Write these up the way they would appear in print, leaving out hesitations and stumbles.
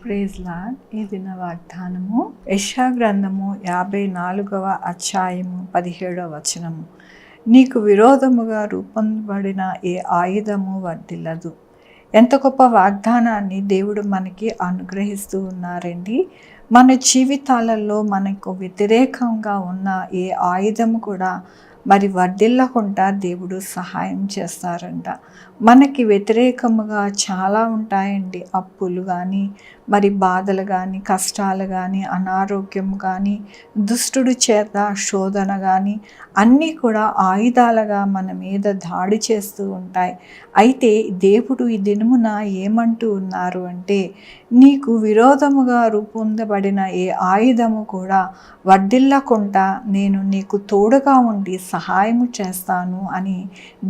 Praise lord. ఈ దిన వాగ్దానము యెషయా గ్రంథము 54వ అధ్యాయము 17వ వచనము. నీకు విరోధముగా రూపొందబడిన ఏ ఆయుధము వర్ధిల్లదు. ఎంత గొప్ప వాగ్దానాన్ని దేవుడు మనకి అనుగ్రహిస్తూ ఉన్నారండి. మన జీవితాలలో మనకు వ్యతిరేకంగా ఉన్న ఏ ఆయుధము కూడా మరి వర్ధిల్లకుండా దేవుడు సహాయం చేస్తారంట. మనకి వ్యతిరేకముగా చాలా ఉంటాయండి. అప్పులు కానీ, మరి బాధలు కానీ, కష్టాలు కానీ, అనారోగ్యం కానీ, దుష్టుడి చేత శోధన కానీ అన్నీ కూడా ఆయుధాలుగా మన మీద దాడి చేస్తూ ఉంటాయి. అయితే దేవుడు ఈ దినమున ఏమంటూ ఉన్నారు అంటే, నీకు విరోధముగా రూపొందబడిన ఏ ఆయుధము కూడా వర్ధిల్లకుండా నేను నీకు తోడుగా ఉండి సహాయము చేస్తాను అని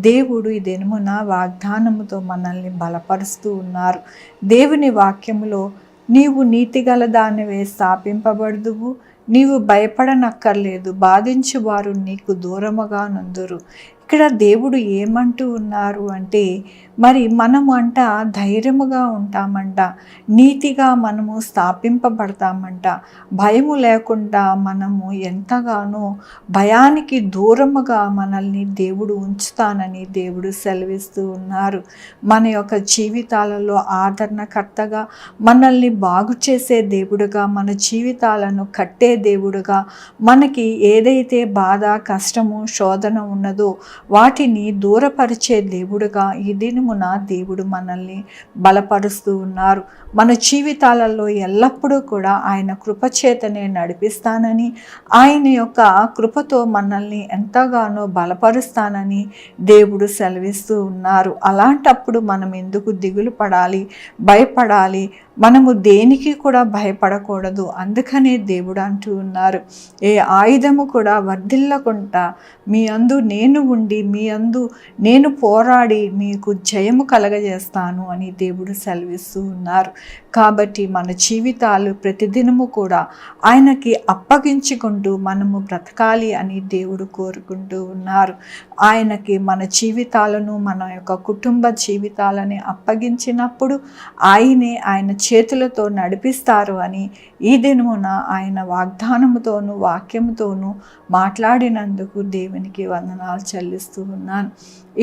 దేవుడు ఈ దినమున వాగ్దానముతో మనల్ని బలపరుస్తూ ఉన్నారు. దేవుని వాక్యములో నీవు నీతిగల దానివే స్థాపింపబడుదువు, నీవు భయపడనక్కర్లేదు, బాధించువారు నీకు దూరముగా నుందురు. ఇక్కడ దేవుడు ఏమంటూ ఉన్నారు అంటే, మరి మనము అంట ధైర్యముగా ఉంటామంట, నీతిగా మనము స్థాపింపబడతామంట, భయము లేకుండా మనము ఎంతగానో భయానికి దూరముగా మనల్ని దేవుడు ఉంచుతానని దేవుడు సెలవిస్తూ ఉన్నారు. మన యొక్క జీవితాలలో ఆదరణకర్తగా, మనల్ని బాగు చేసే దేవుడుగా, మన జీవితాలను కట్టే దేవుడుగా, మనకి ఏదైతే బాధ, కష్టము, శోధన ఉన్నదో వాటిని దూరపరిచే దేవుడుగా ఈ దినమున దేవుడు మనల్ని బలపరుస్తూ ఉన్నారు. మన జీవితాలలో ఎల్లప్పుడూ కూడా ఆయన కృపచేతనే నడిపిస్తానని, ఆయన యొక్క కృపతో మనల్ని ఎంతగానో బలపరుస్తానని దేవుడు సెలవిస్తూ ఉన్నారు. అలాంటప్పుడు మనం ఎందుకు దిగులు పడాలి, భయపడాలి? మనము దేనికి కూడా భయపడకూడదు. అందుకనే దేవుడు అంటూ ఉన్నారు, ఏ ఆయుధము కూడా వర్ధిల్లకుండా మీ అందు నేను ఉండి, మీ అందు నేను పోరాడి మీకు జయము కలగజేస్తాను అని దేవుడు సెలవిస్తూ ఉన్నారు. కాబట్టి మన జీవితాలు ప్రతిదినము కూడా ఆయనకి అప్పగించుకుంటూ మనము బ్రతకాలి అని దేవుడు కోరుకుంటూ ఉన్నారు. ఆయనకి మన జీవితాలను, మన యొక్క కుటుంబ జీవితాలని అప్పగించినప్పుడు ఆయన చేతులతో నడిపిస్తారు అని ఈ దినమున ఆయన వాగ్దానముతోనూ వాక్యముతోనూ మాట్లాడినందుకు దేవునికి వందనాలు చెల్లిస్తూ ఉన్నాను.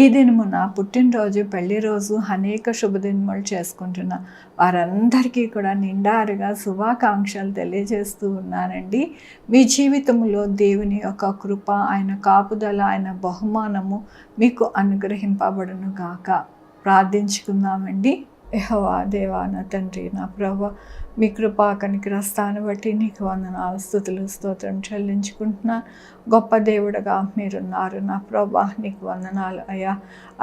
ఈ దినమున పుట్టినరోజు, పెళ్లి రోజు, అనేక శుభదినములు చేసుకుంటున్న వారందరికీ కూడా నిండారుగా శుభాకాంక్షలు తెలియజేస్తూ ఉన్నానండి. మీ జీవితంలో దేవుని యొక్క కృప, ఆయన కాపుదల, ఆయన బహుమానము మీకు అనుగ్రహింపబడును గాక. ప్రార్థించుకుందామండి. యెహోవా దేవా, నా తండ్రి, నా ప్రభువా, మీ కృపా కనికరస్తాన్ని బట్టి నీకు వందనాలు, స్తుతులు, స్తోత్రం చెల్లించుకుంటున్నాను. గొప్ప దేవుడుగా మీరున్నారు నా ప్రభువా, నీకు వందనాలు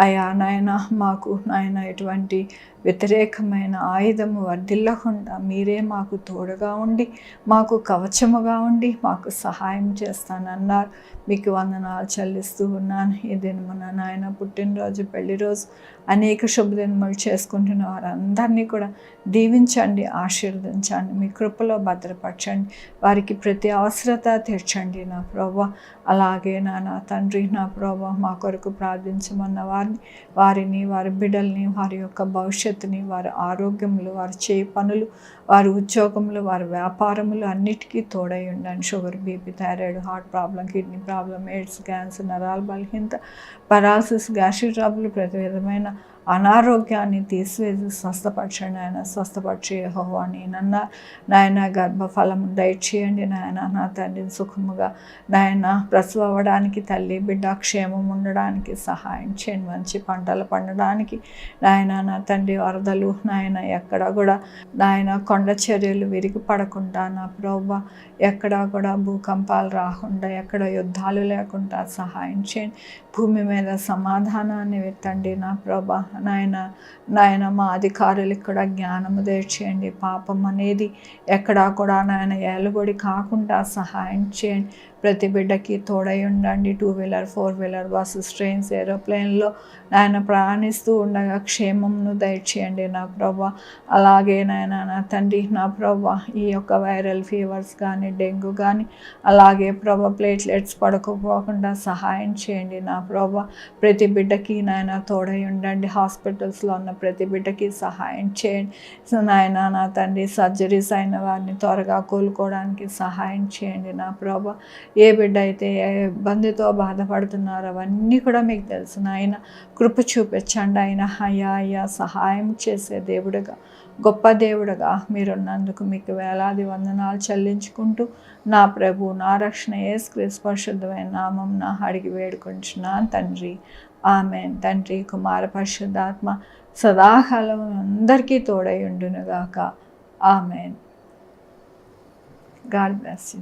అయ్యా నాయన. మాకు నాయన ఎటువంటి వ్యతిరేకమైన ఆయుధము వర్ధిల్లకుండా మీరే మాకు తోడుగా ఉండి, మాకు కవచముగా ఉండి, మాకు సహాయం చేస్తానన్నారు. మీకు వందనాలు చెల్లిస్తూ ఉన్నాను. ఈ దినమున నాయన పుట్టినరోజు, పెళ్లి రోజు, అనేక శుభదినములు చేసుకుంటున్న వారందరినీ కూడా దీవించండి, ఆశీర్వదించండి, మీ కృపలో భద్రపరచండి, వారికి ప్రతి అవసరత తీర్చండి నా ప్రభువా. అలాగే నా తండ్రి, నా ప్రభువా, మా కొరకు ప్రార్థించమన్న వారిని, వారి బిడ్డల్ని, వారి యొక్క భవిష్యత్తుని, వారి ఆరోగ్యములు, వారి చేయి పనులు, వారి ఉద్యోగములు, వారి వ్యాపారములు అన్నిటికీ తోడై ఉండండి. Sugar, BP, thyroid, heart problem, kidney problem, AIDS, cancer, నరాల బలహీనత, పరాలసిస్, గ్యాస్ట్రిక్ ట్రబుల్, ప్రతి విధమైన అనారోగ్యాన్ని తీసివేసి స్వస్థపరచండి ఆయన. స్వస్థపరిచే యెహోవా నేనన్నా నాయన. గర్భఫలము దయచేయండి నాయన. నా తండ్రిని సుఖముగా నాయన ప్రసవ అవ్వడానికి, తల్లి బిడ్డ క్షేమం ఉండడానికి సహాయం చేయండి. మంచి పంటలు పండడానికి నాయన. నా తండ్రి వరదలు నాయన ఎక్కడ కూడా నాయన కొండ చర్యలు విరిగి పడకుండా నా ప్రభువా, ఎక్కడా కూడా భూకంపాలు రాకుండా, ఎక్కడ యుద్ధాలు లేకుండా సహాయం చేయండి. భూమి మీద సమాధానాన్ని వెత్తండి నా ప్రభా నాయన. మా అధికారులకు కూడా జ్ఞానము దయచేయండి. పాపం అనేది ఎక్కడా కూడా నాయన ఏలుబడి కాకుండా సహాయం చేయండి. ప్రతి బిడ్డకి తోడై ఉండండి. 2 వీలర్ 4 వీలర్ బస్సెస్ ట్రైన్స్ ఏరోప్లేన్లో నాయన ప్రయాణిస్తూ ఉండగా క్షేమంను దయచేయండి నా ప్రభా. అలాగే నాయన నా తండ్రి నా ప్రభా ఈ యొక్క వైరల్ ఫీవర్స్ కానీ డెంగ్యూ కానీ అలాగే ప్రభా ప్లేట్లెట్స్ పడుకోపోకుండా సహాయం చేయండి నా ప్రభా. ప్రతి బిడ్డకి నాయన తోడై ఉండండి. హాస్పిటల్స్లో ఉన్న ప్రతి బిడ్డకి సహాయం చేయండి. సో నాయన నా తండ్రి సర్జరీస్ అయిన వారిని త్వరగా కోలుకోవడానికి సహాయం చేయండి నా ప్రభా. ఏ బిడ్డ అయితే ఏ ఇబ్బందితో బాధపడుతున్నారో అవన్నీ కూడా మీకు తెలుసు నాయన. కృప చూపించండి ఆయన. అయ్యా సహాయం చేసే దేవుడుగా గొప్ప దేవుడుగా మీరున్నందుకు మీకు వేలాది వందనాలు చెల్లించుకుంటూ నా ప్రభు నా రక్షణ యేసుక్రీస్తు పరిశుద్ధమైన నామం నా అడిగి వేడుకుంటున్నాను తండ్రి. ఆమేన్. తండ్రి కుమార పరిశుద్ధాత్మ సదాకాలం అందరికీ తోడై ఉండునుగాక. ఆమేన్. God bless you.